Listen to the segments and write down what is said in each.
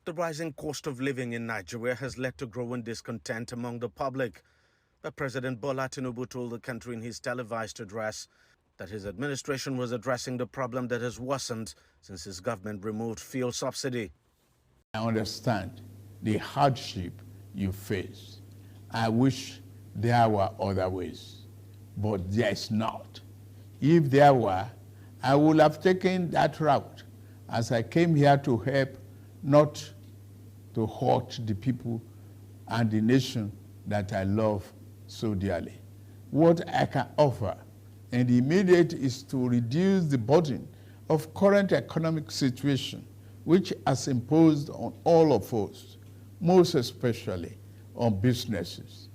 The rising cost of living in Nigeria has led to growing discontent among the public. But President Bola Tinubu told the country in his televised address that his administration was addressing the problem that has worsened since his government removed fuel subsidy. I understand the hardship you face. I wish there were other ways, but there is not. If there were, I would have taken that route, as I came here to help, not to hurt the people and the nation that I love so dearly. What I can offer in the immediate is to reduce the burden of current economic situation, which has imposed on all of us, most especially on businesses,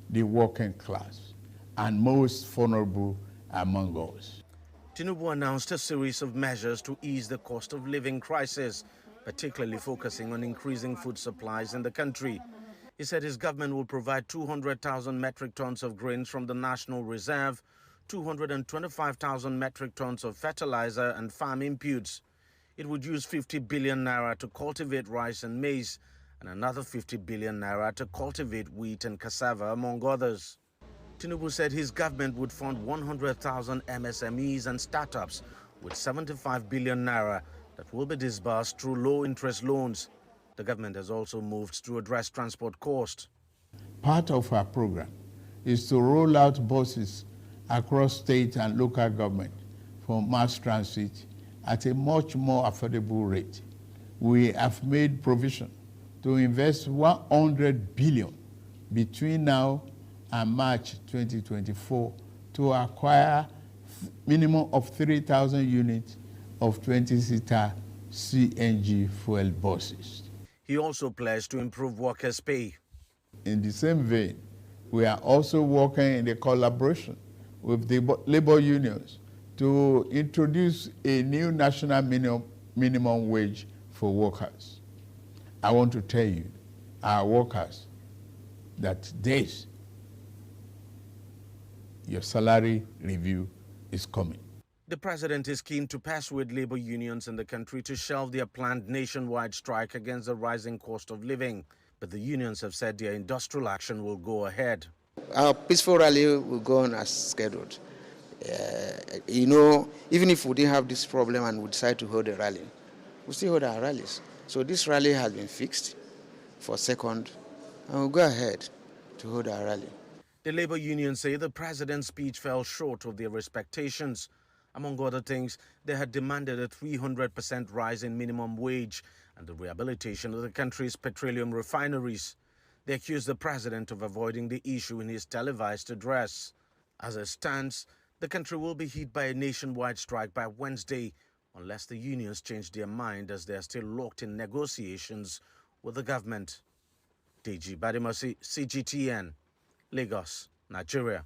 the working class, and most vulnerable among us. Tinubu announced a series of measures to ease the cost of living crisis, particularly focusing on increasing food supplies in the country. He said his government will provide 200,000 metric tons of grains from the National Reserve, 225,000 metric tons of fertilizer and farm inputs. It would use 50 billion naira to cultivate rice and maize, and another 50 billion naira to cultivate wheat and cassava, among others. Tinubu said his government would fund 100,000 MSMEs and startups with 75 billion naira that will be disbursed through low-interest loans. The government has also moved to address transport costs. Part of our program is to roll out buses across state and local government for mass transit at a much more affordable rate. We have made provision to invest 100 billion between now and March 2024 to acquire minimum of 3,000 units of 20-seater CNG fuel buses. He also pledged to improve workers' pay. In the same vein, we are also working in the collaboration with the labor unions to introduce a new national minimum wage for workers. I want to tell you, our workers, that your salary review is coming. The president is keen to persuade labor unions in the country to shelve their planned nationwide strike against the rising cost of living. But the unions have said their industrial action will go ahead. Our peaceful rally will go on as scheduled. Even if we didn't have this problem and we decide to hold a rally, we still hold our rallies. So this rally has been fixed for 2nd, and we'll go ahead to hold our rally. The labor unions say the president's speech fell short of their expectations. Among other things, they had demanded a 300% rise in minimum wage and the rehabilitation of the country's petroleum refineries. They accused the president of avoiding the issue in his televised address. As it stands, the country will be hit by a nationwide strike by Wednesday, unless the unions change their mind, as they are still locked in negotiations with the government. DG Badimasi, CGTN, Lagos, Nigeria.